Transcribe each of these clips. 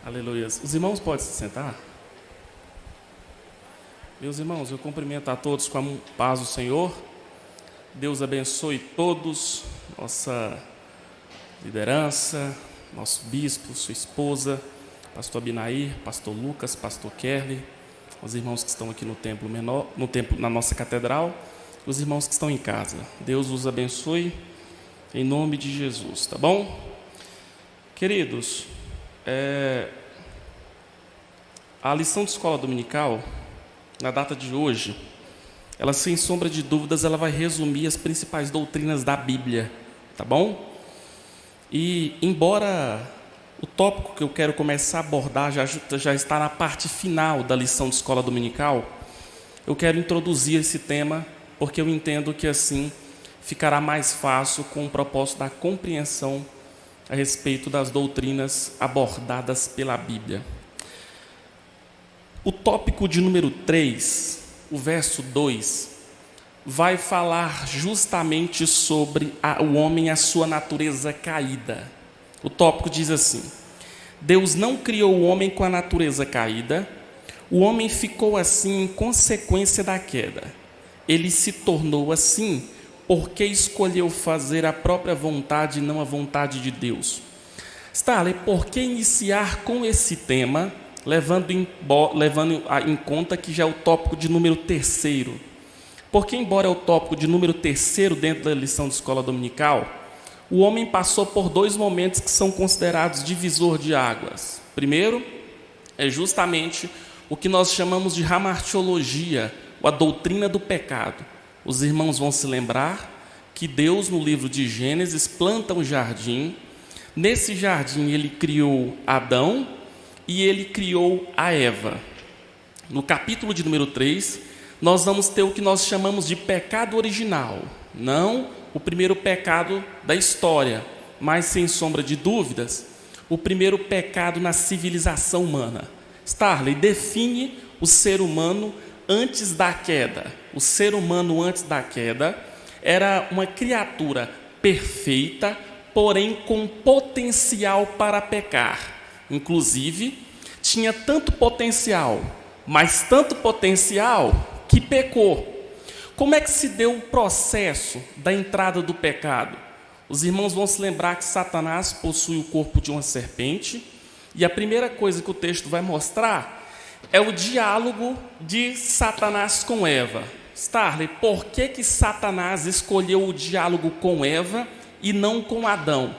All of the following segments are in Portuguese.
Aleluia. Os irmãos podem se sentar? Meus irmãos, eu cumprimento a todos com a paz do Senhor. Deus abençoe todos, nossa liderança, nosso bispo, sua esposa, pastor Abinair, pastor Lucas, pastor Kerly, os irmãos que estão aqui no templo menor, na nossa catedral, os irmãos que estão em casa. Deus os abençoe em nome de Jesus, tá bom? Queridos, a lição de escola dominical, na data de hoje, ela, sem sombra de dúvidas, ela vai resumir as principais doutrinas da Bíblia, tá bom? E, embora o tópico que eu quero começar a abordar já está na parte final da lição de escola dominical, eu quero introduzir esse tema, porque eu entendo que assim ficará mais fácil com o propósito da compreensão a respeito das doutrinas abordadas pela Bíblia. O tópico de número 3, o verso 2, vai falar justamente sobre o homem e a sua natureza caída. O tópico diz assim: Deus não criou o homem com a natureza caída, o homem ficou assim em consequência da queda. Ele se tornou assim porque escolheu fazer a própria vontade e não a vontade de Deus. Starley, por que iniciar com esse tema, levando em conta que já é o tópico de número 3? Porque, embora é o tópico de número 3 dentro da lição de escola dominical, o homem passou por dois momentos que são considerados divisor de águas. Primeiro, é justamente o que nós chamamos de hamartiologia, ou a doutrina do pecado. Os irmãos vão se lembrar que Deus, no livro de Gênesis, planta um jardim. Nesse jardim, ele criou Adão e ele criou a Eva. No capítulo de número 3, nós vamos ter o que nós chamamos de pecado original. Não o primeiro pecado da história, mas, sem sombra de dúvidas, o primeiro pecado na civilização humana. Starley, define o ser humano antes da queda. O ser humano antes da queda era uma criatura perfeita, porém com potencial para pecar. Inclusive, tinha tanto potencial, mas tanto potencial que pecou. Como é que se deu o processo da entrada do pecado? Os irmãos vão se lembrar que Satanás possui o corpo de uma serpente, e a primeira coisa que o texto vai mostrar é o diálogo de Satanás com Eva. Starley, por que Satanás escolheu o diálogo com Eva e não com Adão?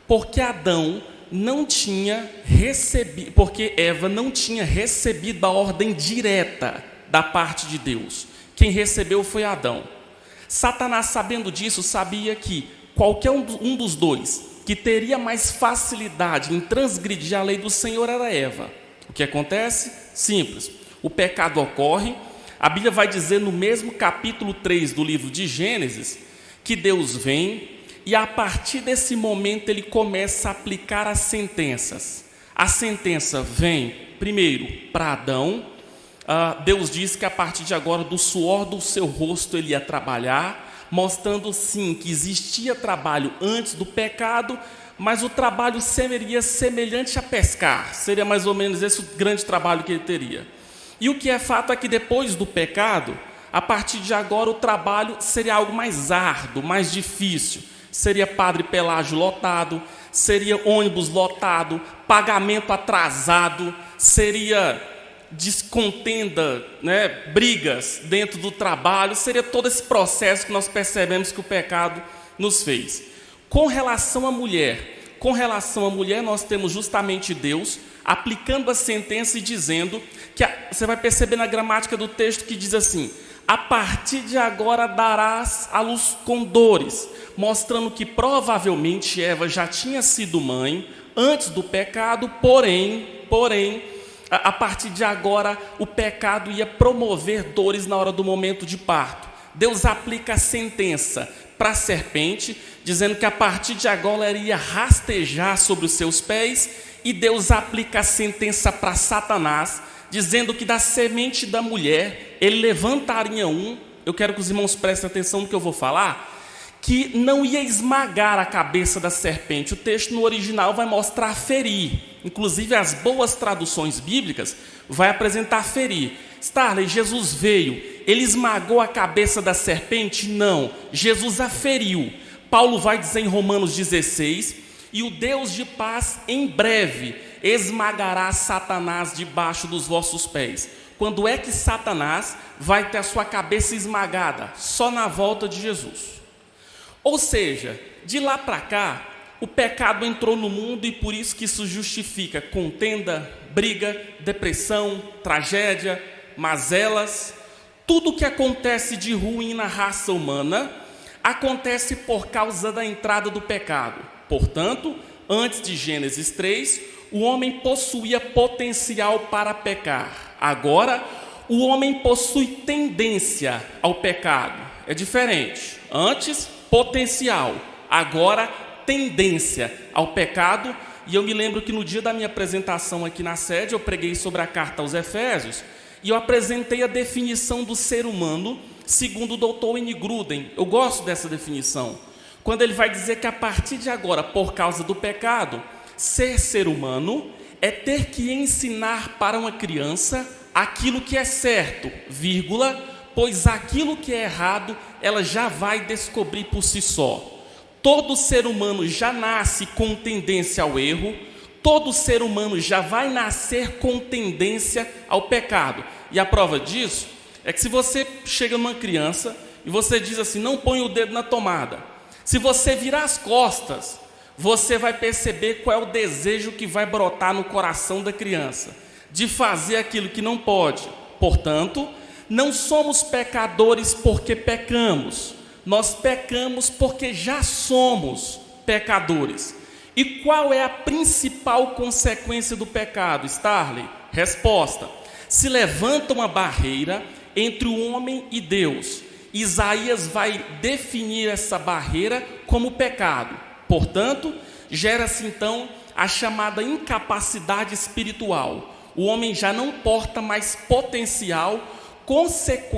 Porque Adão não tinha recebido, porque Eva não tinha recebido a ordem direta da parte de Deus. Quem recebeu foi Adão. Satanás, sabendo disso, sabia que qualquer um dos dois que teria mais facilidade em transgredir a lei do Senhor era Eva. O que acontece? Simples. O pecado ocorre. A Bíblia vai dizer no mesmo capítulo 3 do livro de Gênesis que Deus vem e, a partir desse momento, ele começa a aplicar as sentenças. A sentença vem, primeiro, para Adão. Deus diz que a partir de agora, do suor do seu rosto, ele ia trabalhar, mostrando sim que existia trabalho antes do pecado, mas o trabalho seria semelhante a pescar. Seria mais ou menos esse o grande trabalho que ele teria. E o que é fato é que depois do pecado, a partir de agora, o trabalho seria algo mais árduo, mais difícil. Seria Padre Pelágio lotado, seria ônibus lotado, pagamento atrasado, seria descontenda, brigas dentro do trabalho, seria todo esse processo que nós percebemos que o pecado nos fez. Com relação à mulher, nós temos justamente Deus aplicando a sentença e dizendo que, você vai perceber na gramática do texto que diz assim: a partir de agora darás à luz com dores, mostrando que provavelmente Eva já tinha sido mãe antes do pecado, porém, a partir de agora o pecado ia promover dores na hora do momento de parto. Deus aplica a sentença para a serpente, dizendo que a partir de agora ela iria rastejar sobre os seus pés, e Deus aplica a sentença para Satanás, dizendo que da semente da mulher ele levantaria eu quero que os irmãos prestem atenção no que eu vou falar, que não ia esmagar a cabeça da serpente. O texto no original vai mostrar ferir. inclusive as boas traduções bíblicas, vai apresentar ferir. Starley, Jesus veio, ele esmagou a cabeça da serpente? Não, Jesus a feriu. Paulo vai dizer em Romanos 16, e o Deus de paz em breve esmagará Satanás debaixo dos vossos pés. Quando é que Satanás vai ter a sua cabeça esmagada? Só na volta de Jesus. Ou seja, de lá para cá, o pecado entrou no mundo e por isso que isso justifica contenda, briga, depressão, tragédia, mazelas. Tudo que acontece de ruim na raça humana acontece por causa da entrada do pecado. Portanto, antes de Gênesis 3, o homem possuía potencial para pecar. Agora, o homem possui tendência ao pecado. É diferente. Antes, potencial. Agora, tendência ao pecado. E eu me lembro que no dia da minha apresentação aqui na sede, eu preguei sobre a carta aos Efésios, e eu apresentei a definição do ser humano segundo o Dr. Wayne Grudem. Eu gosto dessa definição, quando ele vai dizer que a partir de agora, por causa do pecado, ser humano é ter que ensinar para uma criança aquilo que é certo, vírgula, pois aquilo que é errado, ela já vai descobrir por si só. Todo ser humano já nasce com tendência ao erro, todo ser humano já vai nascer com tendência ao pecado. E a prova disso é que se você chega numa criança e você diz assim, não põe o dedo na tomada, se você virar as costas, você vai perceber qual é o desejo que vai brotar no coração da criança, de fazer aquilo que não pode. Portanto, não somos pecadores porque pecamos, nós pecamos porque já somos pecadores. E qual é a principal consequência do pecado, Starley? Resposta: se levanta uma barreira entre o homem e Deus. Isaías vai definir essa barreira como pecado. Portanto, gera-se então a chamada incapacidade espiritual. O homem já não porta mais potencial,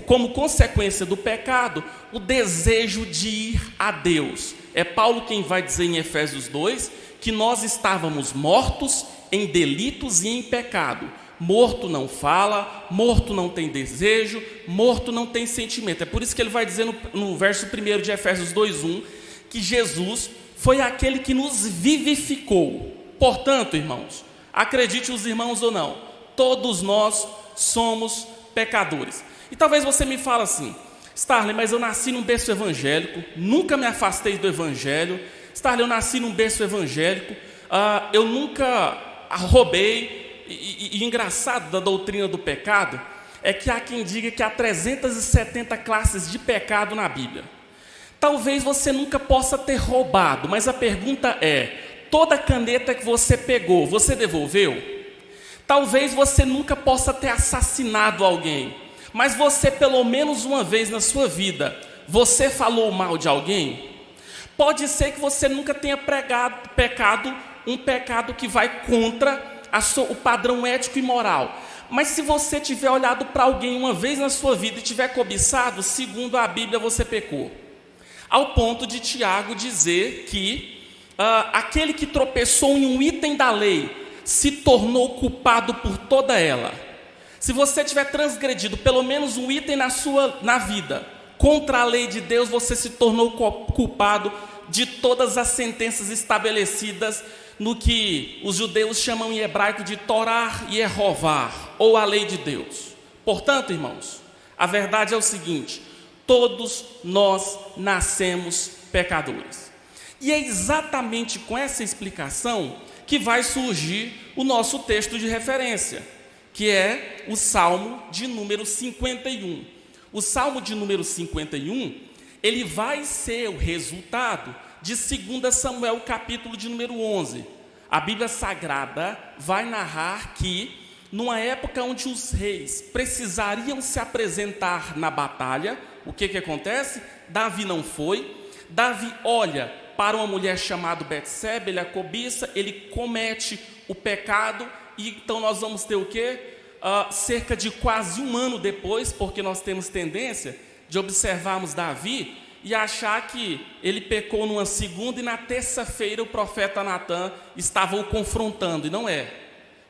como consequência do pecado, o desejo de ir a Deus. É Paulo quem vai dizer em Efésios 2 que nós estávamos mortos em delitos e em pecado. Morto não fala, morto não tem desejo, morto não tem sentimento. É por isso que ele vai dizer no verso 1 de Efésios 2:1 que Jesus foi aquele que nos vivificou. Portanto, irmãos, acredite os irmãos ou não, todos nós somos pecadores. E talvez você me fale assim, Starley, mas eu nasci num berço evangélico, nunca me afastei do evangelho. Starley, eu nasci num berço evangélico, eu nunca roubei. E engraçado da doutrina do pecado é que há quem diga que há 370 classes de pecado na Bíblia. Talvez você nunca possa ter roubado, mas a pergunta é, toda caneta que você pegou, você devolveu? Talvez você nunca possa ter assassinado alguém, mas você pelo menos uma vez na sua vida, você falou mal de alguém? Pode ser que você nunca tenha pecado um pecado que vai contra o padrão ético e moral. Mas se você tiver olhado para alguém uma vez na sua vida e tiver cobiçado, segundo a Bíblia você pecou. Ao ponto de Tiago dizer que aquele que tropeçou em um item da lei se tornou culpado por toda ela. Se você tiver transgredido pelo menos um item na vida contra a lei de Deus, você se tornou culpado de todas as sentenças estabelecidas no que os judeus chamam em hebraico de Torá e Jeová, ou a lei de Deus. Portanto, irmãos, a verdade é o seguinte: todos nós nascemos pecadores. E é exatamente com essa explicação que vai surgir o nosso texto de referência, que é o Salmo de número 51. O Salmo de número 51, ele vai ser o resultado de 2 Samuel, capítulo de número 11. A Bíblia Sagrada vai narrar que, numa época onde os reis precisariam se apresentar na batalha, o que acontece? Davi não foi. Davi olha para uma mulher chamada Betsebe, ele a cobiça, ele comete o pecado, e então nós vamos ter o quê? Cerca de quase um ano depois, porque nós temos tendência de observarmos Davi e achar que ele pecou numa segunda e na terça-feira o profeta Natan estava o confrontando, e não é.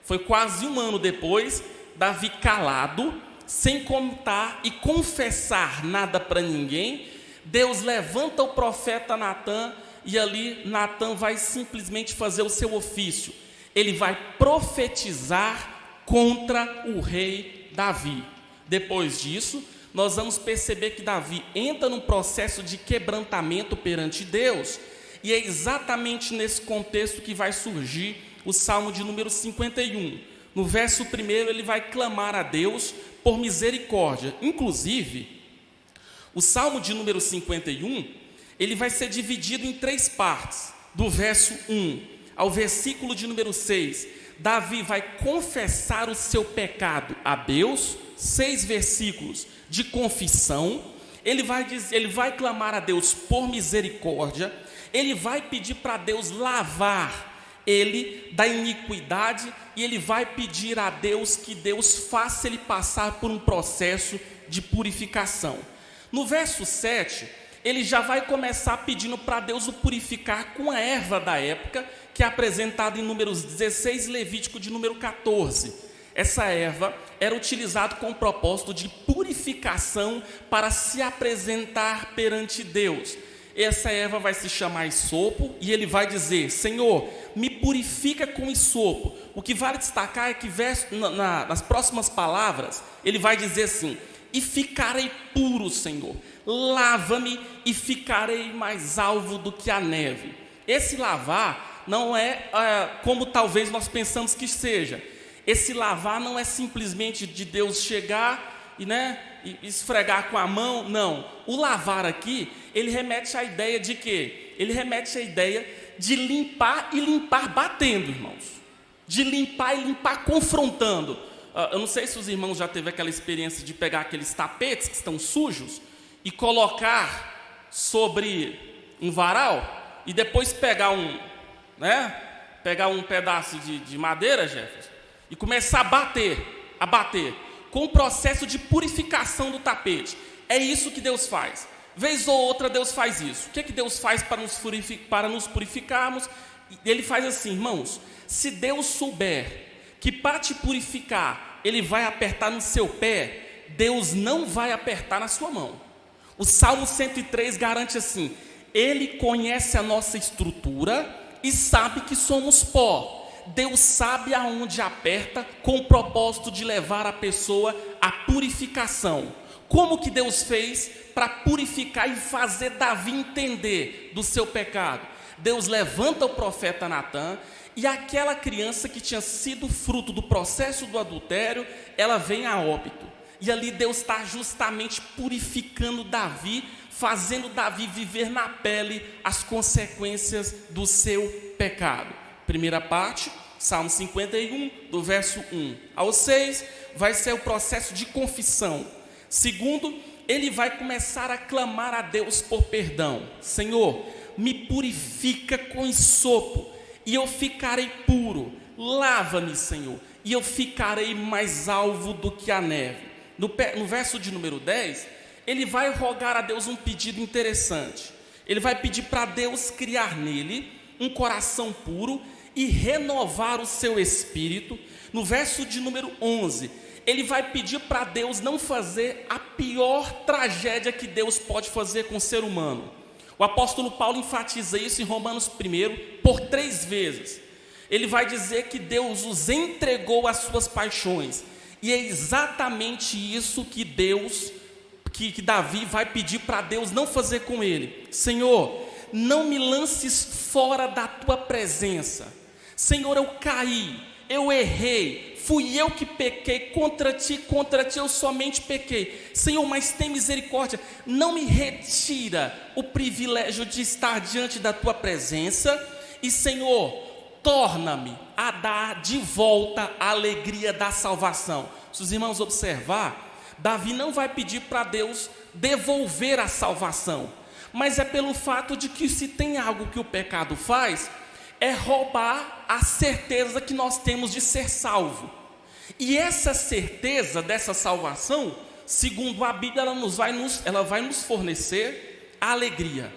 Foi quase um ano depois, Davi calado, sem contar e confessar nada para ninguém, Deus levanta o profeta Natan, e ali Natan vai simplesmente fazer o seu ofício. Ele vai profetizar contra o rei Davi. Depois disso, nós vamos perceber que Davi entra num processo de quebrantamento perante Deus, e é exatamente nesse contexto que vai surgir o Salmo de número 51. No verso 1, ele vai clamar a Deus por misericórdia. Inclusive, o Salmo de número 51, ele vai ser dividido em 3 partes. Do verso 1 ao versículo de número 6, Davi vai confessar o seu pecado a Deus, 6 versículos de confissão. Ele vai clamar a Deus por misericórdia, ele vai pedir para Deus lavar ele da iniquidade, e ele vai pedir a Deus que Deus faça ele passar por um processo de purificação. No verso 7, ele já vai começar pedindo para Deus o purificar com a erva da época, que é apresentada em Números 16 e Levítico de número 14. Essa erva era utilizada com o propósito de purificação para se apresentar perante Deus. Essa erva vai se chamar hisopo, e ele vai dizer: Senhor, me purifica com hisopo. O que vale destacar é que nas próximas palavras, ele vai dizer assim: e ficarei puro, Senhor, lava-me e ficarei mais alvo do que a neve. Esse lavar não é como talvez nós pensamos que seja. Esse lavar não é simplesmente de Deus chegar e esfregar com a mão, não. O lavar aqui, ele remete à ideia de quê? Ele remete à ideia de limpar e limpar batendo, irmãos. De limpar e limpar confrontando. Eu não sei se os irmãos já teve aquela experiência de pegar aqueles tapetes que estão sujos e colocar sobre um varal e depois pegar um pedaço de madeira, Jefferson, e começar a bater, com o processo de purificação do tapete. É isso que Deus faz. Vez ou outra Deus faz isso. O que Deus faz para nos purificarmos? Ele faz assim, irmãos: se Deus souber que para te purificar Ele vai apertar no seu pé, Deus não vai apertar na sua mão. O Salmo 103 garante assim: Ele conhece a nossa estrutura e sabe que somos pó. Deus sabe aonde aperta, com o propósito de levar a pessoa à purificação. Como que Deus fez para purificar e fazer Davi entender do seu pecado? Deus levanta o profeta Natan, e aquela criança que tinha sido fruto do processo do adultério, ela vem a óbito. E ali Deus está justamente purificando Davi, fazendo Davi viver na pele as consequências do seu pecado. Primeira parte, Salmo 51, do verso 1 ao 6, vai ser o processo de confissão. Segundo, ele vai começar a clamar a Deus por perdão. Senhor, me purifica com hisopo, e eu ficarei puro. Lava-me, Senhor, e eu ficarei mais alvo do que a neve. No verso de número 10, ele vai rogar a Deus um pedido interessante. Ele vai pedir para Deus criar nele um coração puro e renovar o seu espírito. No verso de número 11, ele vai pedir para Deus não fazer a pior tragédia que Deus pode fazer com o ser humano. O apóstolo Paulo enfatiza isso em Romanos 1 por 3 vezes. Ele vai dizer que Deus os entregou às suas paixões, e é exatamente isso que Davi vai pedir para Deus não fazer com ele. Senhor, não me lances fora da tua presença. Senhor, eu caí, eu errei, fui eu que pequei, contra ti eu somente pequei. Senhor, mas tem misericórdia, não me retira o privilégio de estar diante da tua presença, e Senhor, torna-me a dar de volta a alegria da salvação. Se os irmãos observar, Davi não vai pedir para Deus devolver a salvação, mas é pelo fato de que se tem algo que o pecado faz, é roubar a certeza que nós temos de ser salvo. E essa certeza dessa salvação, segundo a Bíblia, ela vai nos fornecer a alegria.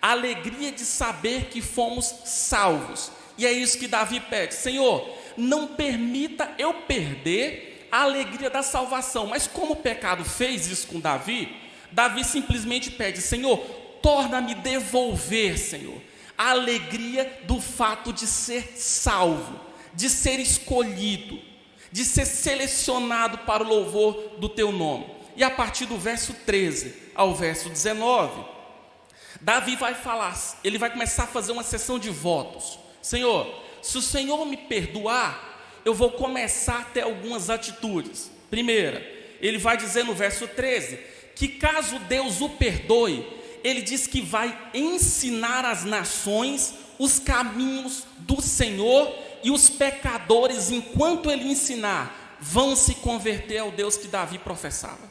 A alegria de saber que fomos salvos. E é isso que Davi pede: Senhor, não permita eu perder a alegria da salvação. Mas como o pecado fez isso com Davi, Davi simplesmente pede: Senhor, torna-me devolver, Senhor, a alegria do fato de ser salvo, de ser escolhido, de ser selecionado para o louvor do teu nome. E a partir do verso 13 ao verso 19, Davi vai falar, ele vai começar a fazer uma sessão de votos. Senhor, se o Senhor me perdoar, eu vou começar a ter algumas atitudes. Primeira, ele vai dizer no verso 13, que caso Deus o perdoe, ele diz que vai ensinar às nações os caminhos do Senhor, e os pecadores, enquanto ele ensinar, vão se converter ao Deus que Davi professava.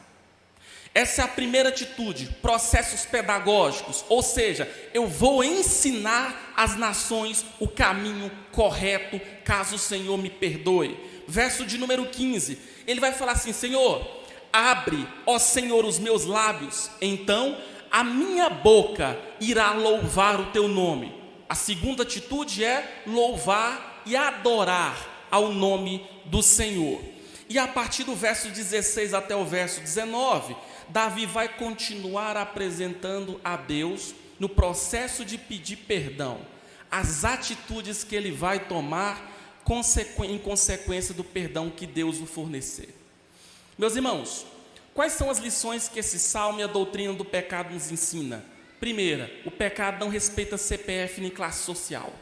Essa é a primeira atitude, processos pedagógicos, ou seja, eu vou ensinar às nações o caminho correto, caso o Senhor me perdoe. Verso de número 15, ele vai falar assim: Senhor, abre, ó Senhor, os meus lábios, então a minha boca irá louvar o teu nome. A segunda atitude é louvar e adorar ao nome do Senhor. E a partir do verso 16 até o verso 19, Davi vai continuar apresentando a Deus, no processo de pedir perdão, as atitudes que ele vai tomar em consequência do perdão que Deus o fornecer. Meus irmãos, quais são as lições que esse salmo e a doutrina do pecado nos ensina? Primeira, o pecado não respeita CPF nem classe social.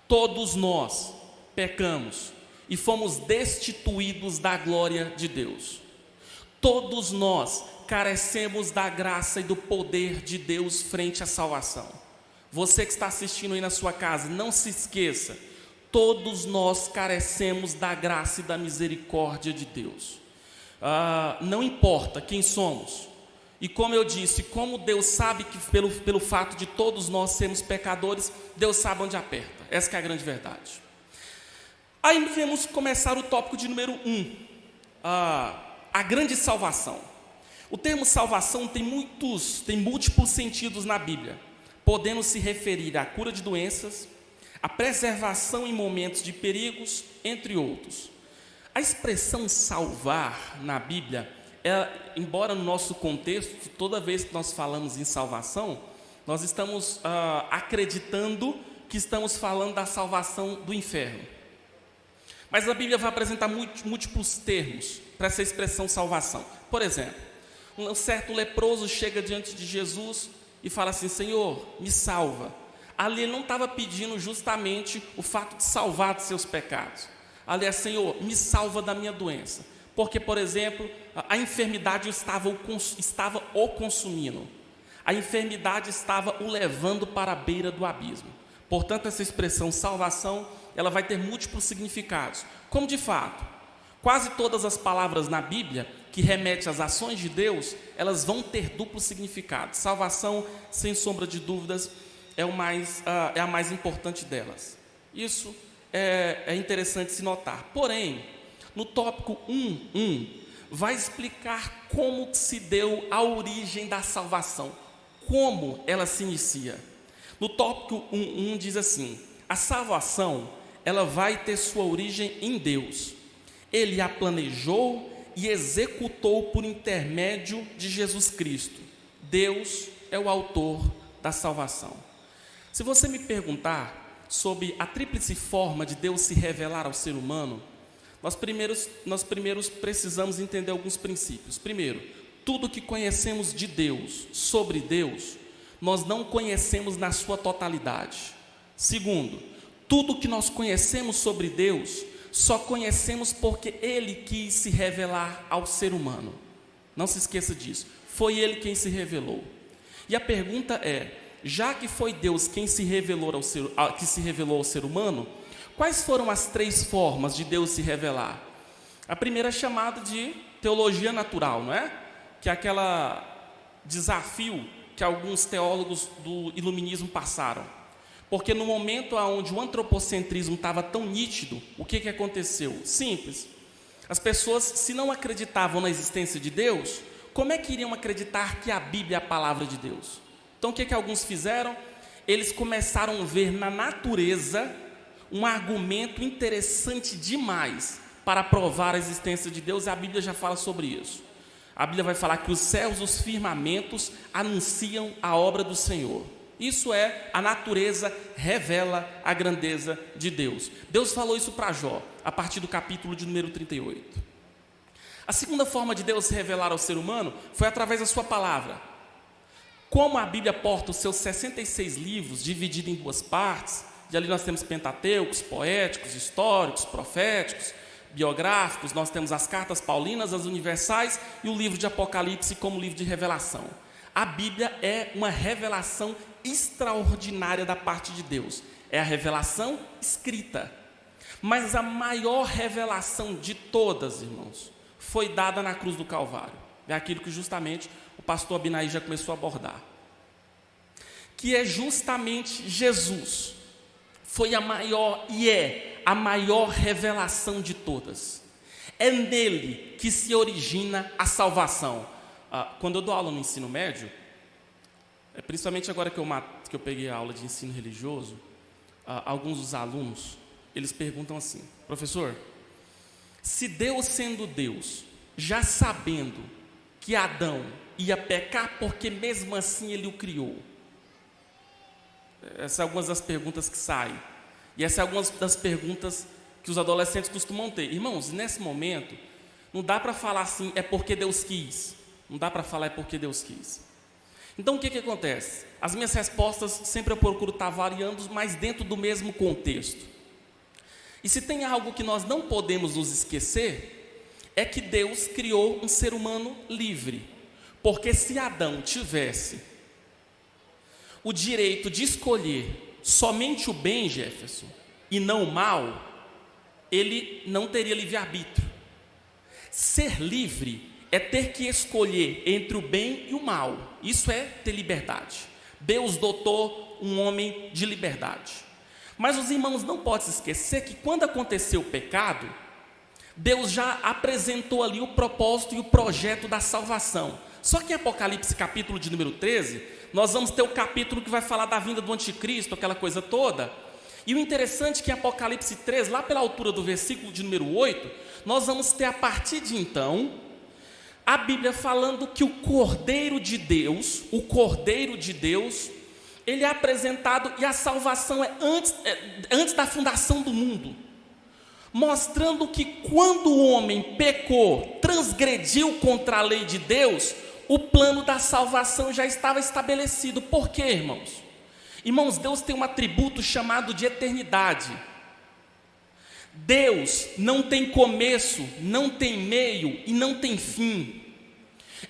Todos nós pecamos e fomos destituídos da glória de Deus. Todos nós carecemos da graça e do poder de Deus frente à salvação. Você que está assistindo aí na sua casa, não se esqueça, todos nós carecemos da graça e da misericórdia de Deus. Não importa quem somos, e como eu disse, como Deus sabe que pelo fato de todos nós sermos pecadores, Deus sabe onde aperta. Essa que é a grande verdade. Aí vamos começar o tópico de número 1, a grande salvação. O termo salvação tem múltiplos sentidos na Bíblia, podendo se referir à cura de doenças, à preservação em momentos de perigos, entre outros. A expressão salvar na Bíblia, embora no nosso contexto, toda vez que nós falamos em salvação, nós estamos acreditando que estamos falando da salvação do inferno. Mas a Bíblia vai apresentar múltiplos termos para essa expressão salvação. Por exemplo, um certo leproso chega diante de Jesus e fala assim: Senhor, me salva. Ali ele não estava pedindo justamente o fato de salvar dos seus pecados. Ali é: Senhor, me salva da minha doença. Porque, por exemplo, a enfermidade estava o consumindo. A enfermidade estava o levando para a beira do abismo. Portanto, essa expressão salvação, ela vai ter múltiplos significados. Como de fato, quase todas as palavras na Bíblia que remetem às ações de Deus, elas vão ter duplo significado. Salvação, sem sombra de dúvidas, é a mais importante delas. Isso é interessante se notar. Porém, no tópico 1.1, vai explicar como se deu a origem da salvação, como ela se inicia. No tópico 1.1 diz assim: a salvação, ela vai ter sua origem em Deus. Ele a planejou e executou por intermédio de Jesus Cristo. Deus é o autor da salvação. Se você me perguntar sobre a tríplice forma de Deus se revelar ao ser humano, nós primeiros precisamos entender alguns princípios. Primeiro, tudo que conhecemos de Deus, sobre Deus, nós não conhecemos na sua totalidade. Segundo, tudo que nós conhecemos sobre Deus, só conhecemos porque Ele quis se revelar ao ser humano. Não se esqueça disso. Foi Ele quem se revelou. E a pergunta é: já que foi Deus quem se revelou ao ser humano, quais foram as 3 formas de Deus se revelar? A primeira é chamada de teologia natural, não é? Que é aquele desafio que alguns teólogos do iluminismo passaram. Porque no momento onde o antropocentrismo estava tão nítido, o que aconteceu? Simples. As pessoas, se não acreditavam na existência de Deus, como é que iriam acreditar que a Bíblia é a palavra de Deus? Então o que alguns fizeram? Eles começaram a ver na natureza um argumento interessante demais para provar a existência de Deus, e a Bíblia já fala sobre isso. A Bíblia vai falar que os céus, os firmamentos anunciam a obra do Senhor. Isso é, a natureza revela a grandeza de Deus. Deus falou isso para Jó, a partir do capítulo de número 38. A segunda forma de Deus se revelar ao ser humano foi através da sua palavra. Como a Bíblia porta os seus 66 livros, divididos em duas partes, e ali nós temos pentateucos, poéticos, históricos, proféticos, biográficos, nós temos as cartas paulinas, as universais e o livro de Apocalipse como livro de revelação. A Bíblia é uma revelação extraordinária da parte de Deus. É a revelação escrita. Mas a maior revelação de todas, irmãos, foi dada na cruz do Calvário. É aquilo que justamente o pastor Abinai já começou a abordar. Que é justamente Jesus. Foi a maior e é a maior revelação de todas. É nele que se origina a salvação. Quando eu dou aula no ensino médio, principalmente agora que eu peguei a aula de ensino religioso, alguns dos alunos, eles perguntam assim: professor, se Deus sendo Deus, já sabendo que Adão ia pecar porque mesmo assim ele o criou? Essas são algumas das perguntas que saem. E essas são algumas das perguntas que os adolescentes costumam ter. Irmãos, nesse momento, não dá para falar assim, é porque Deus quis. Não dá para falar é porque Deus quis. Então o que acontece? As minhas respostas sempre eu procuro estar variando, mas dentro do mesmo contexto. E se tem algo que nós não podemos nos esquecer, é que Deus criou um ser humano livre. Porque se Adão tivesse o direito de escolher somente o bem, Jefferson, e não o mal, ele não teria livre-arbítrio. Ser livre é ter que escolher entre o bem e o mal. Isso é ter liberdade. Deus dotou um homem de liberdade. Mas os irmãos não podem se esquecer que quando aconteceu o pecado, Deus já apresentou ali o propósito e o projeto da salvação. Só que em Apocalipse capítulo de número 13, nós vamos ter o capítulo que vai falar da vinda do anticristo, aquela coisa toda. E o interessante é que em Apocalipse 13, lá pela altura do versículo de número 8, nós vamos ter a partir de então a Bíblia falando que o Cordeiro de Deus, ele é apresentado, e a salvação é antes da fundação do mundo, mostrando que quando o homem pecou, transgrediu contra a lei de Deus, o plano da salvação já estava estabelecido. Por quê, irmãos? Irmãos, Deus tem um atributo chamado de eternidade. Deus não tem começo, não tem meio e não tem fim.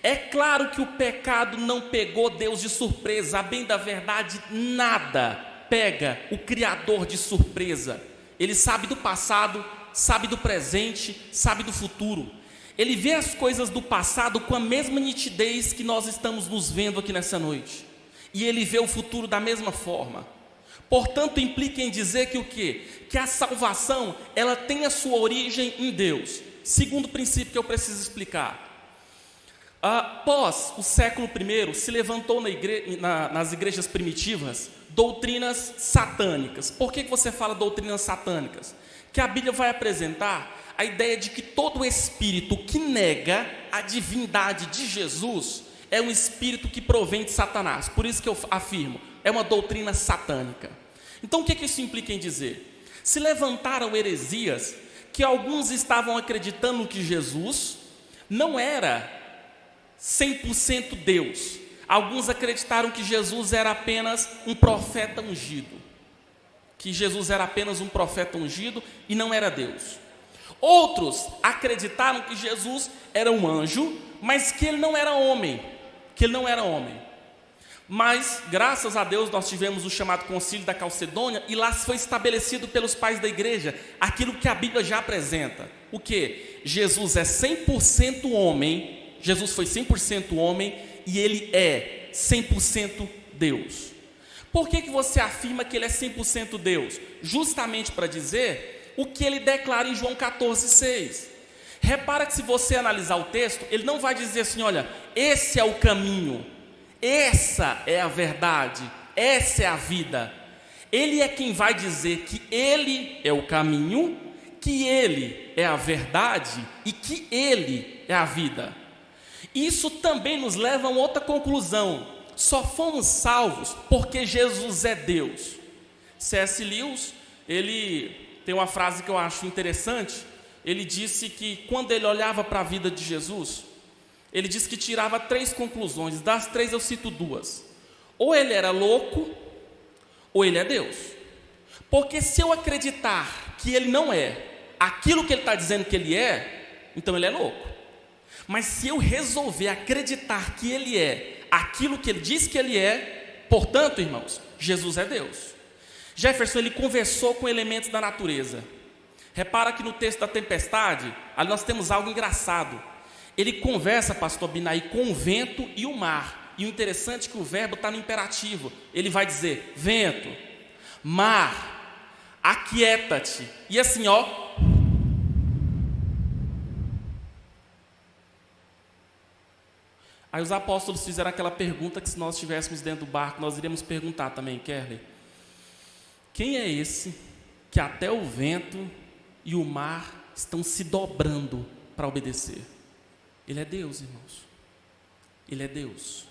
É claro que o pecado não pegou Deus de surpresa. A bem da verdade, nada pega o Criador de surpresa. Ele sabe do passado, sabe do presente, sabe do futuro. Ele vê as coisas do passado com a mesma nitidez que nós estamos nos vendo aqui nessa noite. E ele vê o futuro da mesma forma. Portanto, implica em dizer que o quê? Que a salvação, ela tem a sua origem em Deus. Segundo princípio que eu preciso explicar. Após o século I, se levantou nas igrejas primitivas doutrinas satânicas. Por que você fala doutrinas satânicas? Que a Bíblia vai apresentar a ideia de que todo espírito que nega a divindade de Jesus é um espírito que provém de Satanás. Por isso que eu afirmo, é uma doutrina satânica. Então o que isso implica em dizer? Se levantaram heresias que alguns estavam acreditando que Jesus não era 100% Deus. Alguns acreditaram que Jesus era apenas um profeta ungido. Que Jesus era apenas um profeta ungido e não era Deus. Outros acreditaram que Jesus era um anjo, mas que ele não era homem. Mas, graças a Deus, nós tivemos o chamado Concílio da Calcedônia, e lá foi estabelecido pelos pais da igreja aquilo que a Bíblia já apresenta. O quê? Jesus é 100% homem, Jesus foi 100% homem, e ele é 100% Deus. Por que você afirma que ele é 100% Deus? Justamente para dizer o que ele declara em João 14,6. Repara que se você analisar o texto, ele não vai dizer assim, olha, esse é o caminho, essa é a verdade, essa é a vida. Ele é quem vai dizer que ele é o caminho, que ele é a verdade e que ele é a vida. Isso também nos leva a uma outra conclusão: só fomos salvos porque Jesus é Deus. C.S. Lewis, ele tem uma frase que eu acho interessante. Ele disse que quando ele olhava para a vida de Jesus, ele disse que tirava 3 conclusões. Das 3 eu cito 2. Ou ele era louco, ou ele é Deus. Porque se eu acreditar que ele não é aquilo que ele está dizendo que ele é, então ele é louco. Mas se eu resolver acreditar que ele é aquilo que ele diz que ele é, portanto, irmãos, Jesus é Deus. Jefferson, ele conversou com elementos da natureza. Repara que no texto da tempestade, ali nós temos algo engraçado. Ele conversa, pastor Binai, com o vento e o mar. E o interessante é que o verbo está no imperativo. Ele vai dizer, vento, mar, aquieta-te. E assim, ó. Aí os apóstolos fizeram aquela pergunta que se nós estivéssemos dentro do barco, nós iríamos perguntar também, Kerley. Quem é esse que até o vento e o mar estão se dobrando para obedecer? Ele é Deus, irmãos. Ele é Deus.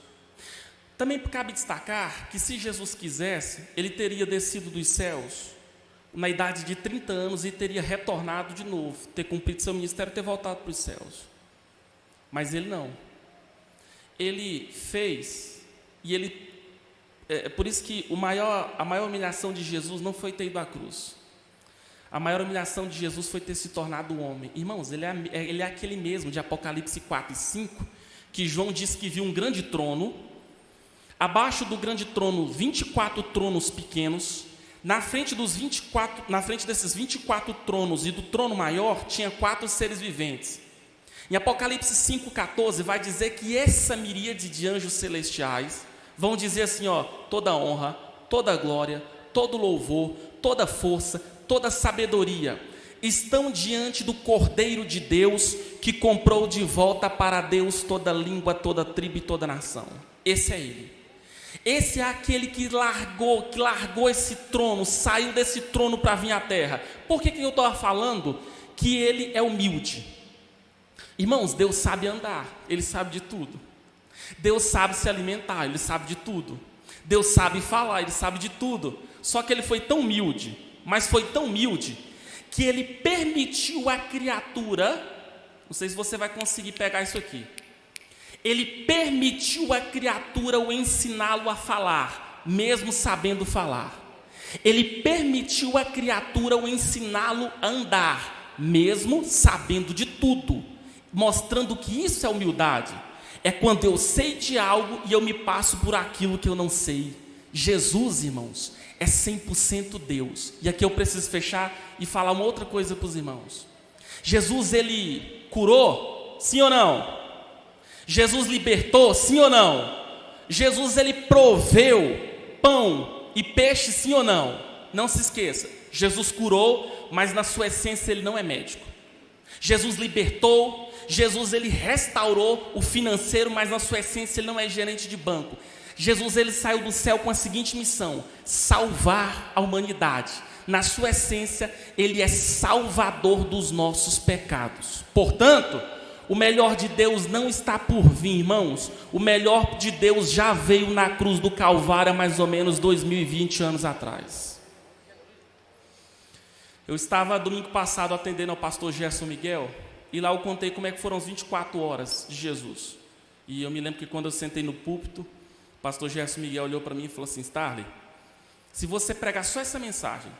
Também cabe destacar que se Jesus quisesse, ele teria descido dos céus na idade de 30 anos e teria retornado de novo, ter cumprido seu ministério e ter voltado para os céus. Mas ele não. Ele fez, e ele... É por isso que a maior humilhação de Jesus não foi ter ido à cruz. A maior humilhação de Jesus foi ter se tornado homem. Irmãos, ele é aquele mesmo de Apocalipse 4 e 5, que João disse que viu um grande trono, abaixo do grande trono 24 tronos pequenos, na frente desses 24 tronos e do trono maior tinha 4 seres viventes. Em Apocalipse 5,14 vai dizer que essa miríade de anjos celestiais vão dizer assim, ó, toda honra, toda glória, todo louvor, toda força, toda sabedoria estão diante do Cordeiro de Deus, que comprou de volta para Deus toda língua, toda tribo e toda nação. Esse é ele. Esse é aquele que largou esse trono, saiu desse trono para vir à terra. Por que eu estou falando que ele é humilde? Irmãos, Deus sabe andar, ele sabe de tudo. Deus sabe se alimentar, ele sabe de tudo. Deus sabe falar, ele sabe de tudo. Só que ele foi tão humilde, mas foi tão humilde, que ele permitiu a criatura, não sei se você vai conseguir pegar isso aqui, ele permitiu a criatura o ensiná-lo a falar, mesmo sabendo falar. Ele permitiu a criatura o ensiná-lo a andar, mesmo sabendo de tudo, mostrando que isso é humildade. É quando eu sei de algo e eu me passo por aquilo que eu não sei. Jesus, irmãos, é 100% Deus. E aqui eu preciso fechar e falar uma outra coisa para os irmãos. Jesus, ele curou? Sim ou não? Jesus libertou? Sim ou não? Jesus, ele proveu pão e peixe? Sim ou não? Não se esqueça, Jesus curou, mas na sua essência ele não é médico. Jesus libertou, Jesus, ele restaurou o financeiro, mas na sua essência ele não é gerente de banco. Jesus, ele saiu do céu com a seguinte missão: salvar a humanidade. Na sua essência, ele é salvador dos nossos pecados. Portanto, o melhor de Deus não está por vir, irmãos. O melhor de Deus já veio na cruz do Calvário há mais ou menos 2020 anos atrás. Eu estava domingo passado atendendo ao pastor Gerson Miguel, e lá eu contei como é que foram as 24 horas de Jesus. E eu me lembro que quando eu sentei no púlpito, o pastor Gerson Miguel olhou para mim e falou assim: Starley, se você pregar só essa mensagem,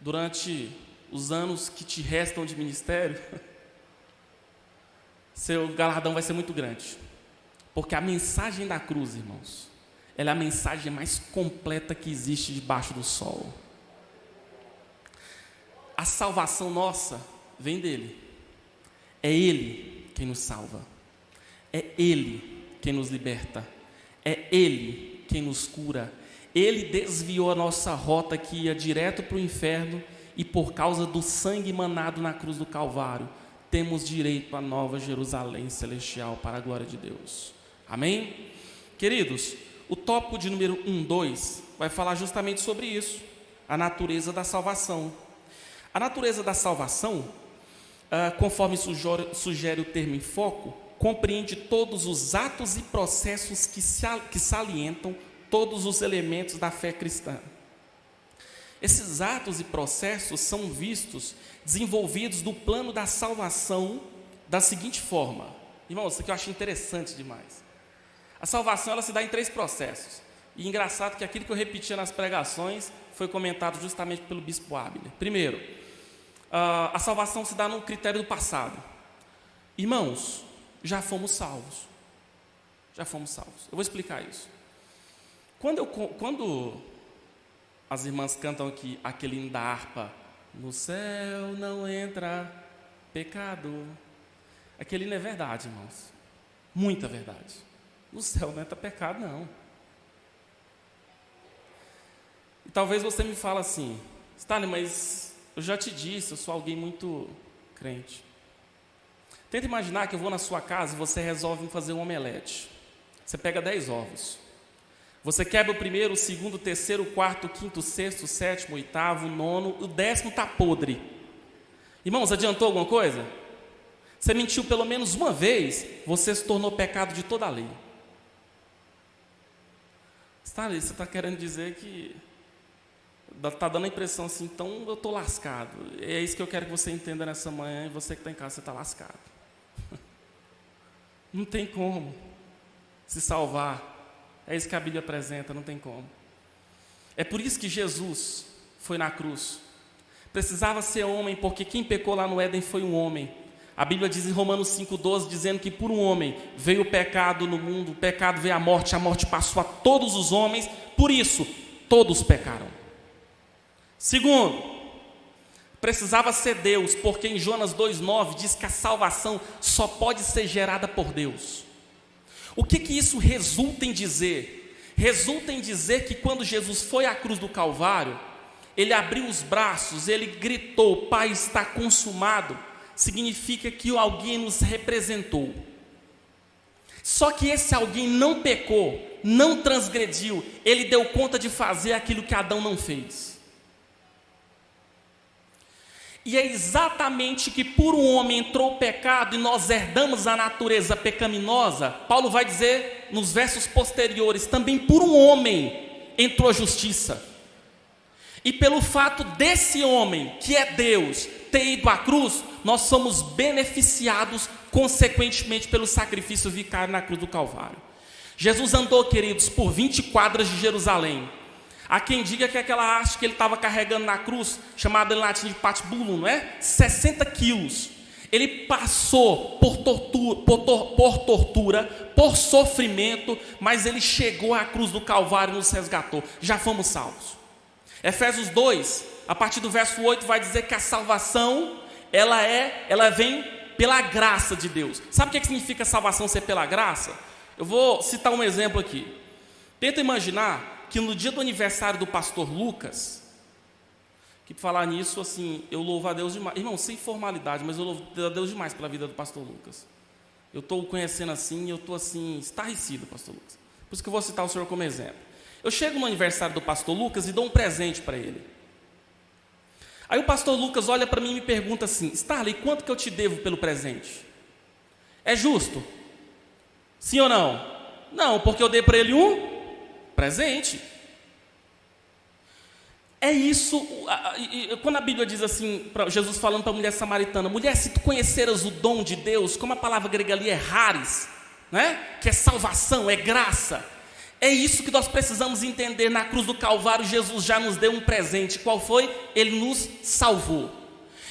durante os anos que te restam de ministério, seu galardão vai ser muito grande. Porque a mensagem da cruz, irmãos, ela é a mensagem mais completa que existe debaixo do sol. A salvação nossa vem dele. É ele quem nos salva. É ele quem nos liberta. É ele quem nos cura. Ele desviou a nossa rota que ia direto para o inferno e por causa do sangue manado na cruz do Calvário, temos direito à nova Jerusalém celestial para a glória de Deus. Amém? Queridos, o tópico de número 1, 2 vai falar justamente sobre isso, a natureza da salvação. A natureza da salvação, conforme sugere o termo em foco, compreende todos os atos e processos que salientam todos os elementos da fé cristã. Esses atos e processos são vistos, desenvolvidos no plano da salvação da seguinte forma. Irmãos, isso aqui eu acho interessante demais. A salvação ela se dá em 3 processos. E engraçado que aquilo que eu repetia nas pregações foi comentado justamente pelo bispo Abner. Primeiro, a salvação se dá no critério do passado. Irmãos, já fomos salvos. Já fomos salvos. Eu vou explicar isso. Quando as irmãs cantam aqui aquele hino da harpa, no céu não entra pecado. Aquele hino é verdade, irmãos. Muita verdade. No céu não entra pecado, não. E talvez você me fale assim, Stanley, mas eu já te disse, eu sou alguém muito crente. Tenta imaginar que eu vou na sua casa e você resolve fazer um omelete. Você pega 10 ovos. Você quebra o primeiro, o segundo, o terceiro, o quarto, o quinto, o sexto, o sétimo, o oitavo, o nono, o 10º está podre. Irmãos, adiantou alguma coisa? Você mentiu pelo menos uma vez, você se tornou pecado de toda a lei. Você está querendo dizer que está dando a impressão assim, então eu estou lascado. É isso que eu quero que você entenda nessa manhã, e você que está em casa, você está lascado. Não tem como se salvar. É isso que a Bíblia apresenta, não tem como. É por isso que Jesus foi na cruz. Precisava ser homem, porque quem pecou lá no Éden foi um homem. A Bíblia diz em Romanos 5,12, dizendo que por um homem veio o pecado no mundo, o pecado veio a morte passou a todos os homens, por isso todos pecaram. Segundo, precisava ser Deus, porque em Jonas 2,9 diz que a salvação só pode ser gerada por Deus. O que isso resulta em dizer? Resulta em dizer que quando Jesus foi à cruz do Calvário, ele abriu os braços, ele gritou, Pai, está consumado. Significa que alguém nos representou. Só que esse alguém não pecou, não transgrediu, ele deu conta de fazer aquilo que Adão não fez. E é exatamente que por um homem entrou o pecado e nós herdamos a natureza pecaminosa. Paulo vai dizer nos versos posteriores, também por um homem entrou a justiça. E pelo fato desse homem, que é Deus, ter ido à cruz, nós somos beneficiados consequentemente pelo sacrifício vicário na cruz do Calvário. Jesus andou, queridos, por 20 quadras de Jerusalém. Há quem diga que aquela haste que ele estava carregando na cruz, chamada em latim de patibulum, não é? 60 quilos. Ele passou por tortura, por sofrimento, mas ele chegou à cruz do Calvário e nos resgatou. Já fomos salvos. Efésios 2, a partir do verso 8, vai dizer que a salvação, ela vem pela graça de Deus. Sabe o que significa salvação ser pela graça? Eu vou citar um exemplo aqui. Tenta imaginar que no dia do aniversário do pastor Lucas, que por falar nisso, assim, eu louvo a Deus demais. Irmão, sem formalidade, mas eu louvo a Deus demais pela vida do pastor Lucas. Eu estou o conhecendo assim, eu estou assim, estarrecido, pastor Lucas. Por isso que eu vou citar o senhor como exemplo. Eu chego no aniversário do pastor Lucas e dou um presente para ele. Aí o pastor Lucas olha para mim e me pergunta assim, Starley, quanto que eu te devo pelo presente? É justo? Sim ou não? Não, porque eu dei para ele um presente. É isso, quando a Bíblia diz assim, Jesus falando para a mulher samaritana, mulher, se tu conheceras o dom de Deus, como a palavra grega ali é charis, né? Que é salvação, é graça. É isso que nós precisamos entender. Na cruz do Calvário, Jesus já nos deu um presente. Qual foi? Ele nos salvou.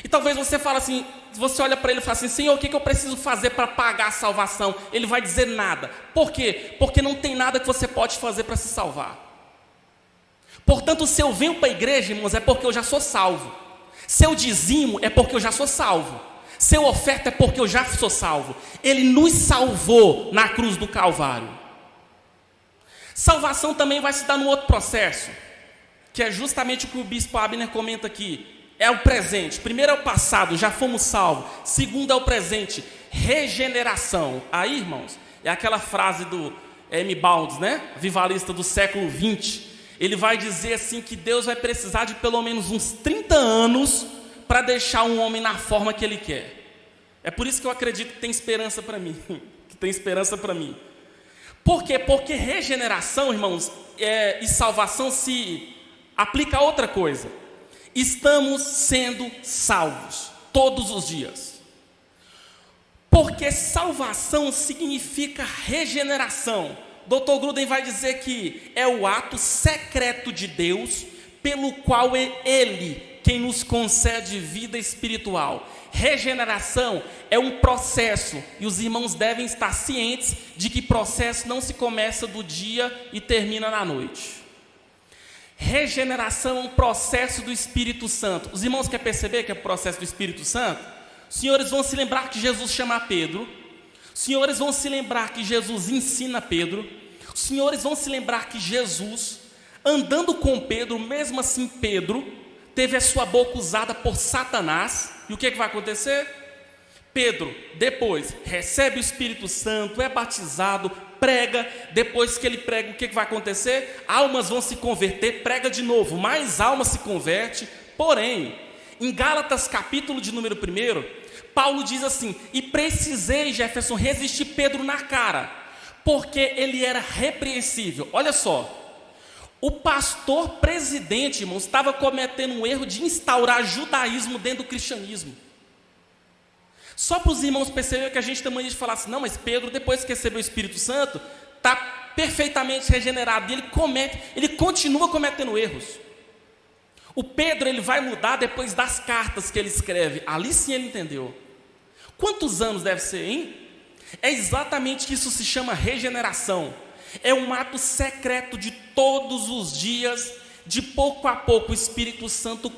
E talvez você fale assim, você olha para ele e fala assim, Senhor, o que eu preciso fazer para pagar a salvação? Ele vai dizer nada. Por quê? Porque não tem nada que você pode fazer para se salvar. Portanto, se eu venho para a igreja, irmãos, é porque eu já sou salvo. Se eu dizimo, é porque eu já sou salvo. Se eu oferto, é porque eu já sou salvo. Ele nos salvou na cruz do Calvário. Salvação também vai se dar no outro processo, que é justamente o que o bispo Abner comenta aqui. é o presente. Primeiro é o passado, já fomos salvos. Segundo é o presente, regeneração. Aí, irmãos, é aquela frase do M. Bounds, né? Vivalista do século XX. Ele vai dizer assim que Deus vai precisar de pelo menos uns 30 anos para deixar um homem na forma que Ele quer. É por isso que eu acredito que tem esperança para mim. Que tem esperança para mim. Por quê? Porque regeneração, irmãos, e salvação se aplica a outra coisa. Estamos sendo salvos todos os dias. Porque salvação significa regeneração. Dr. Gruden vai dizer que é o ato secreto de Deus, pelo qual é Ele quem nos concede vida espiritual. Regeneração é um processo, e os irmãos devem estar cientes de que processo não se começa do dia e termina na noite. Regeneração é um processo do Espírito Santo. Os irmãos querem perceber que é o processo do Espírito Santo? Os senhores vão se lembrar que Jesus chama Pedro. Os senhores vão se lembrar que Jesus ensina Pedro. Os senhores vão se lembrar que Jesus, andando com Pedro, mesmo assim Pedro teve a sua boca usada por Satanás. E o que vai acontecer? Pedro, depois, recebe o Espírito Santo, é batizado, prega. Depois que ele prega, o que vai acontecer? Almas vão se converter, prega de novo, mais almas se converte. Porém, em Gálatas capítulo de número 1, Paulo diz assim: e precisei, Jefferson, resistir Pedro na cara, porque ele era repreensível. Olha só, o pastor presidente, irmãos, estava cometendo um erro de instaurar judaísmo dentro do cristianismo. Só para os irmãos perceberem que a gente tem mania de falar assim: não, mas Pedro, depois que recebeu o Espírito Santo, está perfeitamente regenerado. E ele continua cometendo erros. O Pedro, ele vai mudar depois das cartas que ele escreve. Ali sim ele entendeu. Quantos anos deve ser, hein? É exatamente que isso se chama regeneração. É um ato secreto de todos os dias. De pouco a pouco o Espírito Santo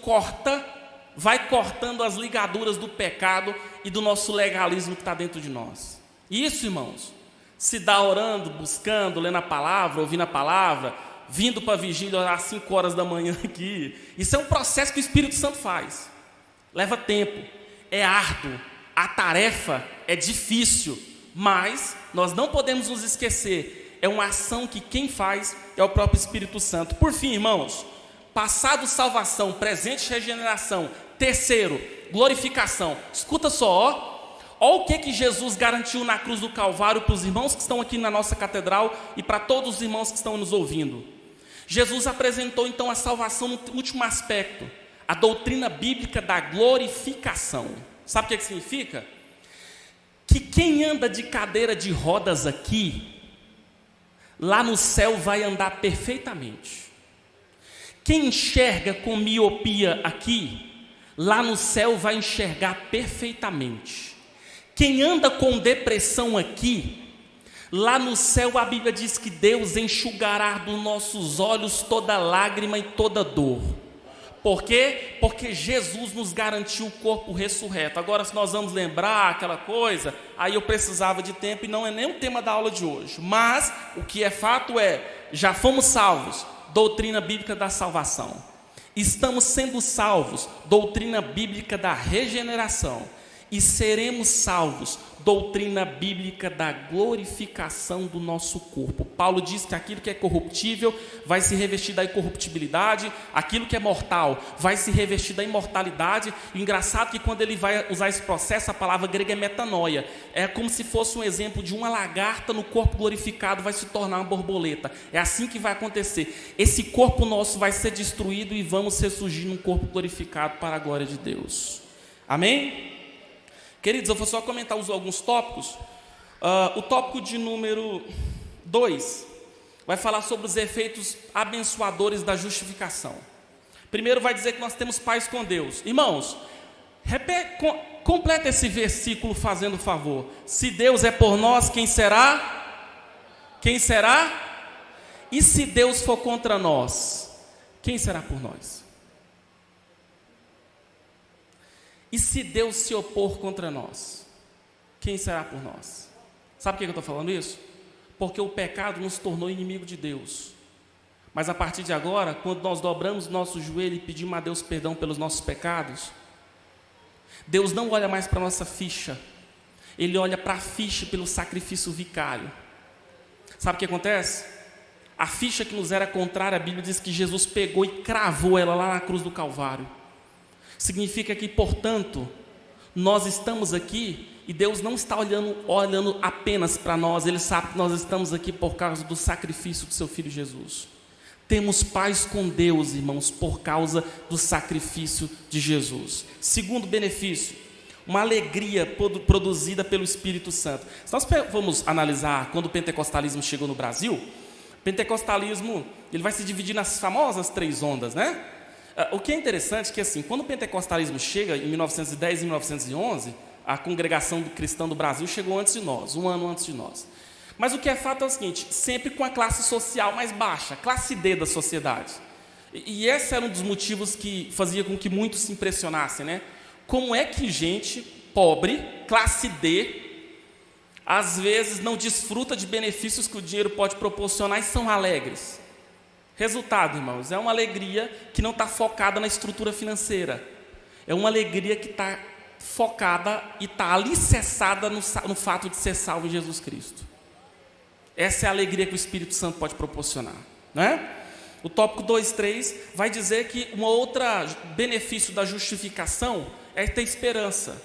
vai cortando as ligaduras do pecado e do nosso legalismo que está dentro de nós. Isso, irmãos, se dá orando, buscando, lendo a palavra, ouvindo a palavra, vindo para a vigília às 5 horas da manhã aqui. Isso é um processo que o Espírito Santo faz. Leva tempo, é árduo, a tarefa é difícil, mas nós não podemos nos esquecer. É uma ação que quem faz é o próprio Espírito Santo. Por fim, irmãos, passado salvação, presente regeneração, terceiro, glorificação. Escuta só, ó o que Jesus garantiu na cruz do Calvário para os irmãos que estão aqui na nossa catedral e para todos os irmãos que estão nos ouvindo. Jesus apresentou então a salvação no último aspecto, a doutrina bíblica da glorificação. Sabe o que significa? Que quem anda de cadeira de rodas aqui, lá no céu vai andar perfeitamente. Quem enxerga com miopia aqui, lá no céu vai enxergar perfeitamente. Quem anda com depressão aqui, lá no céu a Bíblia diz que Deus enxugará dos nossos olhos toda lágrima e toda dor. Por quê? Porque Jesus nos garantiu o corpo ressurreto. Agora, se nós vamos lembrar aquela coisa, aí eu precisava de tempo e não é nem o tema da aula de hoje. Mas o que é fato é, já fomos salvos, doutrina bíblica da salvação. Estamos sendo salvos, doutrina bíblica da regeneração. E seremos salvos, doutrina bíblica da glorificação do nosso corpo. Paulo diz que aquilo que é corruptível vai se revestir da incorruptibilidade, aquilo que é mortal vai se revestir da imortalidade. E o engraçado é que quando ele vai usar esse processo, a palavra grega é metanoia. É como se fosse um exemplo de uma lagarta no corpo glorificado vai se tornar uma borboleta. É assim que vai acontecer. Esse corpo nosso vai ser destruído e vamos ressurgir num corpo glorificado para a glória de Deus. Amém? Queridos, eu vou só comentar alguns tópicos. O tópico de número 2 vai falar sobre os efeitos abençoadores da justificação. Primeiro vai dizer que nós temos paz com Deus. Irmãos, completa esse versículo fazendo favor. Se Deus é por nós, quem será? Quem será? E se Deus for contra nós, quem será por nós? E se Deus se opor contra nós, quem será por nós? Sabe por que eu estou falando isso? Porque o pecado nos tornou inimigo de Deus. Mas a partir de agora, quando nós dobramos o nosso joelho e pedimos a Deus perdão pelos nossos pecados, Deus não olha mais para a nossa ficha, Ele olha para a ficha pelo sacrifício vicário. Sabe o que acontece? A ficha que nos era contrária, a Bíblia diz que Jesus pegou e cravou ela lá na cruz do Calvário. Significa que, portanto, nós estamos aqui e Deus não está olhando apenas para nós, Ele sabe que nós estamos aqui por causa do sacrifício do seu Filho Jesus. Temos paz com Deus, irmãos, por causa do sacrifício de Jesus. Segundo benefício, uma alegria produzida pelo Espírito Santo. Se nós vamos analisar quando o pentecostalismo chegou no Brasil, o pentecostalismo ele vai se dividir nas famosas 3 ondas, né? O que é interessante é que, assim, quando o pentecostalismo chega, em 1910 e 1911, a congregação cristã do Brasil chegou antes de nós, um ano antes de nós. Mas o que é fato é o seguinte, sempre com a classe social mais baixa, classe D da sociedade. E esse era um dos motivos que fazia com que muitos se impressionassem, né? Como é que gente pobre, classe D, às vezes não desfruta de benefícios que o dinheiro pode proporcionar e são alegres? Resultado, irmãos, é uma alegria que não está focada na estrutura financeira. É uma alegria que está focada e está alicerçada no fato de ser salvo em Jesus Cristo. Essa é a alegria que o Espírito Santo pode proporcionar, né? O tópico 2.3 vai dizer que um outro benefício da justificação é ter esperança.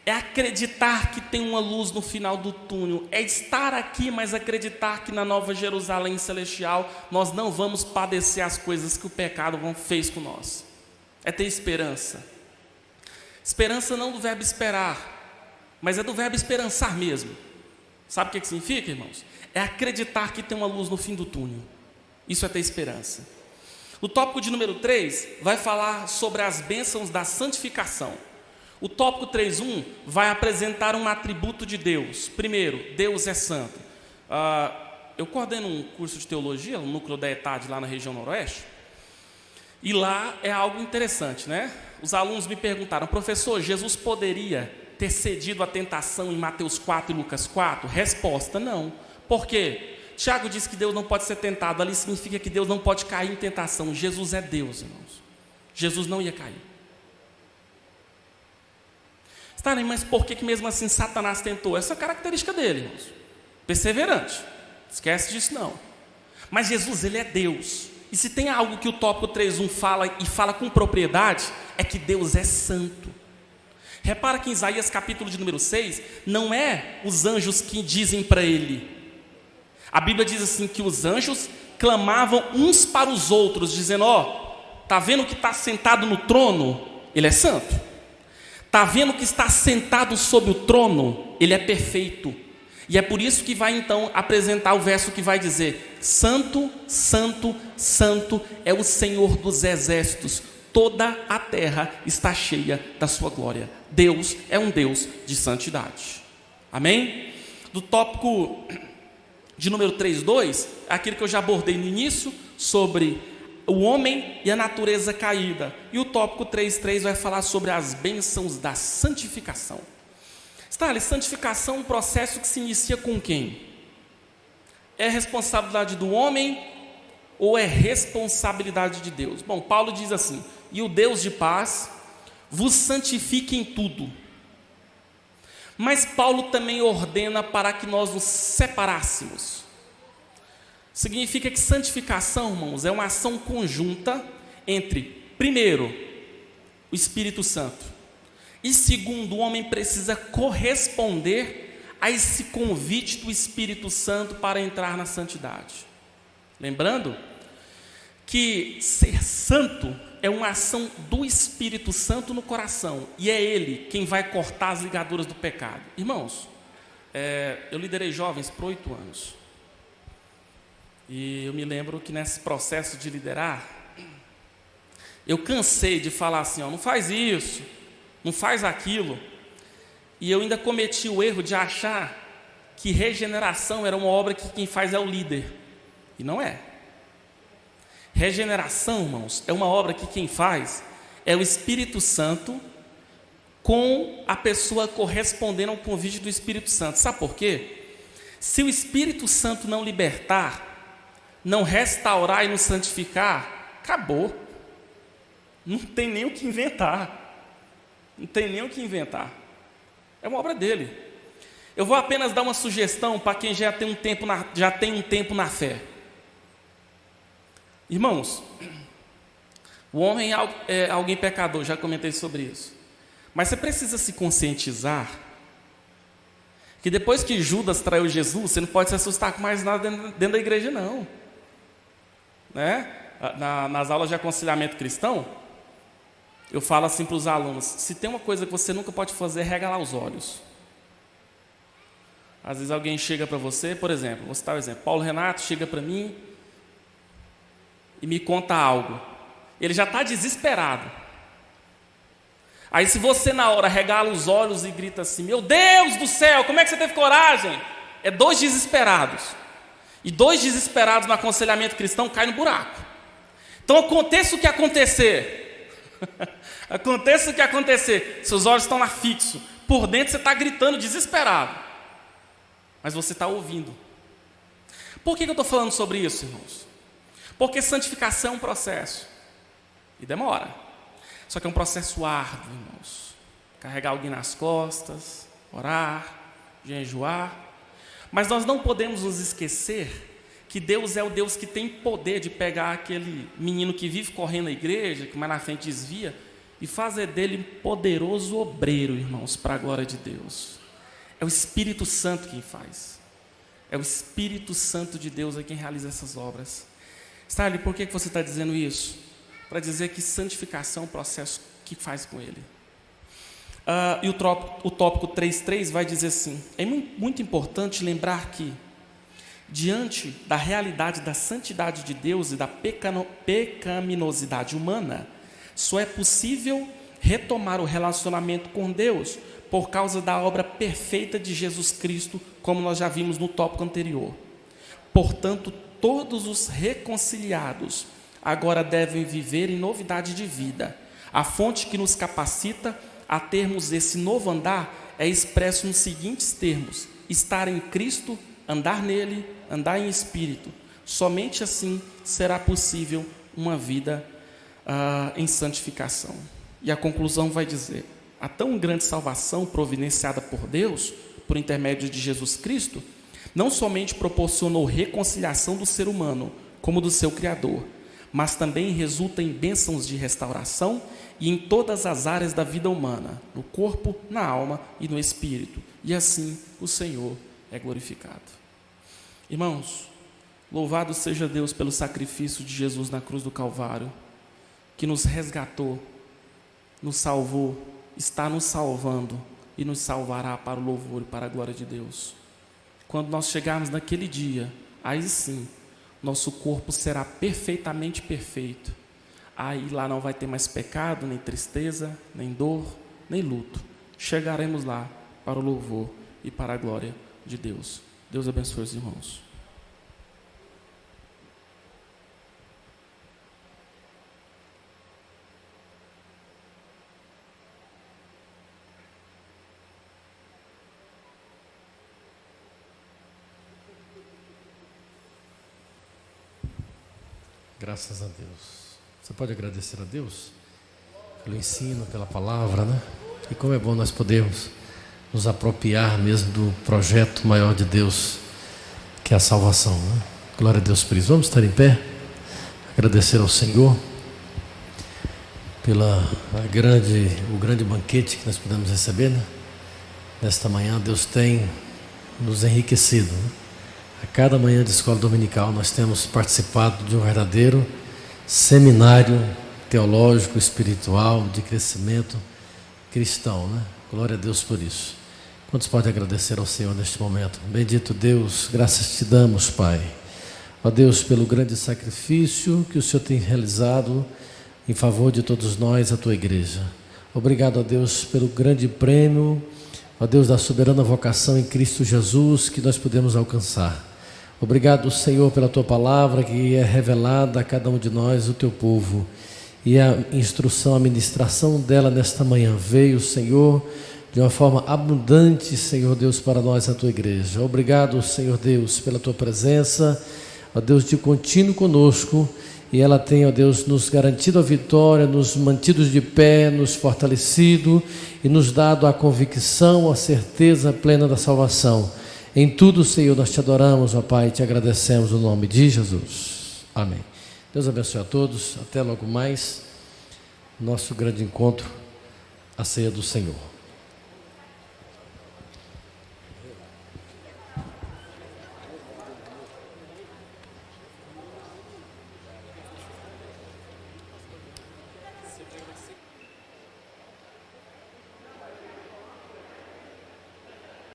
É acreditar que tem uma luz no final do túnel. É estar aqui, mas acreditar que na Nova Jerusalém Celestial nós não vamos padecer as coisas que o pecado fez com nós. É ter esperança. Esperança não do verbo esperar, mas é do verbo esperançar mesmo. Sabe o que significa, irmãos? É acreditar que tem uma luz no fim do túnel. Isso é ter esperança. O tópico de número 3 vai falar sobre as bênçãos da santificação. O tópico 3.1 vai apresentar um atributo de Deus. Primeiro, Deus é santo. Eu coordeno um curso de teologia, no núcleo da ETAD, lá na região noroeste. E lá é algo interessante, né? Os alunos me perguntaram, professor, Jesus poderia ter cedido à tentação em Mateus 4 e Lucas 4? Resposta, não. Por quê? Tiago diz que Deus não pode ser tentado, ali significa que Deus não pode cair em tentação. Jesus é Deus, irmãos. Jesus não ia cair. Mas por que mesmo assim Satanás tentou? Essa é a característica dele, irmãos. Perseverante. Esquece disso não. Mas Jesus, ele é Deus. E se tem algo que o tópico 3.1 fala, e fala com propriedade, é que Deus é santo. Repara que em Isaías capítulo de número 6, não é os anjos que dizem para ele. A Bíblia diz assim, que os anjos clamavam uns para os outros, dizendo, está vendo que está sentado no trono? Ele é santo. Está vendo que está sentado sobre o trono? Ele é perfeito. E é por isso que vai então apresentar o verso que vai dizer, santo, santo, santo é o Senhor dos exércitos, toda a terra está cheia da sua glória. Deus é um Deus de santidade. Amém? Do tópico de número 3.2, aquilo que eu já abordei no início, sobre o homem e a natureza caída. E o tópico 3.3 vai falar sobre as bênçãos da santificação. Santificação é um processo que se inicia com quem? É responsabilidade do homem ou é responsabilidade de Deus? Bom, Paulo diz assim, e o Deus de paz vos santifique em tudo. Mas Paulo também ordena para que nós nos separássemos. Significa que santificação, irmãos, é uma ação conjunta entre, primeiro, o Espírito Santo. E segundo, o homem precisa corresponder a esse convite do Espírito Santo para entrar na santidade. Lembrando que ser santo é uma ação do Espírito Santo no coração. E é Ele quem vai cortar as ligaduras do pecado. Irmãos, eu liderei jovens por 8 anos. E eu me lembro que nesse processo de liderar, eu cansei de falar assim, não faz isso, não faz aquilo. E eu ainda cometi o erro de achar que regeneração era uma obra que quem faz é o líder. E não é. Regeneração, irmãos, é uma obra que quem faz é o Espírito Santo, com a pessoa correspondendo ao convite do Espírito Santo. Sabe por quê? Se o Espírito Santo não libertar, não restaurar e nos santificar, acabou. Não tem nem o que inventar. Não tem nem o que inventar. É uma obra dele. Eu vou apenas dar uma sugestão para quem já tem um tempo na fé. Irmãos, o homem é alguém pecador, já comentei sobre isso. Mas você precisa se conscientizar que depois que Judas traiu Jesus, você não pode se assustar com mais nada dentro da igreja, não. Né? Nas aulas de aconselhamento cristão, eu falo assim para os alunos: se tem uma coisa que você nunca pode fazer, é regalar os olhos. Às vezes alguém chega para você, por exemplo, vou citar um exemplo, Paulo Renato chega para mim e me conta algo. Ele já está desesperado. Aí se você na hora regala os olhos e grita assim: meu Deus do céu, como é que você teve coragem? É 2 desesperados. E 2 desesperados no aconselhamento cristão caem no buraco. Então aconteça o que acontecer. Aconteça o que acontecer. Seus olhos estão lá fixos. Por dentro você está gritando desesperado. Mas você está ouvindo. Por que eu estou falando sobre isso, irmãos? Porque santificação é um processo. E demora. Só que é um processo árduo, irmãos. Carregar alguém nas costas, orar, jejuar. Mas nós não podemos nos esquecer que Deus é o Deus que tem poder de pegar aquele menino que vive correndo na igreja, que mais na frente desvia, e fazer dele um poderoso obreiro, irmãos, para a glória de Deus. É o Espírito Santo quem faz. É o Espírito Santo de Deus quem realiza essas obras. Stanley, por que você está dizendo isso? Para dizer que santificação é um processo que faz com ele. E o tópico 3.3 vai dizer assim: é muito importante lembrar que, diante da realidade da santidade de Deus e da pecaminosidade humana, só é possível retomar o relacionamento com Deus por causa da obra perfeita de Jesus Cristo, como nós já vimos no tópico anterior. Portanto, todos os reconciliados agora devem viver em novidade de vida. A fonte que nos capacita a termos esse novo andar é expresso nos seguintes termos: estar em Cristo, andar nele, andar em espírito. Somente assim será possível uma vida em santificação. E a conclusão vai dizer: a tão grande salvação providenciada por Deus, por intermédio de Jesus Cristo, não somente proporcionou reconciliação do ser humano, como do seu Criador, mas também resulta em bênçãos de restauração e em todas as áreas da vida humana, no corpo, na alma e no espírito. E assim o Senhor é glorificado. Irmãos, louvado seja Deus pelo sacrifício de Jesus na cruz do Calvário, que nos resgatou, nos salvou, está nos salvando e nos salvará para o louvor e para a glória de Deus. Quando nós chegarmos naquele dia, aí sim, nosso corpo será perfeitamente perfeito. Aí lá não vai ter mais pecado, nem tristeza, nem dor, nem luto. Chegaremos lá para o louvor e para a glória de Deus. Deus abençoe os irmãos. Graças a Deus. Você pode agradecer a Deus pelo ensino, pela palavra, né? E como é bom nós podermos nos apropriar mesmo do projeto maior de Deus, que é a salvação, né? Glória a Deus por isso. Vamos estar em pé, agradecer ao Senhor pela o grande banquete que nós podemos receber, né? Nesta manhã Deus tem nos enriquecido, né? A cada manhã de escola dominical nós temos participado de um verdadeiro seminário teológico, espiritual, de crescimento cristão, né? Glória a Deus por isso. Quantos podem agradecer ao Senhor neste momento? Bendito Deus, graças te damos, Pai. Ó Deus, pelo grande sacrifício que o Senhor tem realizado em favor de todos nós, a tua igreja. Obrigado, ó Deus, pelo grande prêmio, ó Deus, da soberana vocação em Cristo Jesus que nós podemos alcançar. Obrigado, Senhor, pela tua palavra que é revelada a cada um de nós, o teu povo. E a instrução, a ministração dela nesta manhã veio, Senhor, de uma forma abundante, Senhor Deus, para nós, a tua igreja. Obrigado, Senhor Deus, pela tua presença. ó Deus, de contínuo conosco, e ela tem, ó Deus, nos garantido a vitória, nos mantido de pé, nos fortalecido e nos dado a convicção, a certeza plena da salvação. Em tudo, Senhor, nós te adoramos, ó Pai, e te agradecemos no nome de Jesus. Amém. Deus abençoe a todos. Até logo mais. Nosso grande encontro, a ceia do Senhor.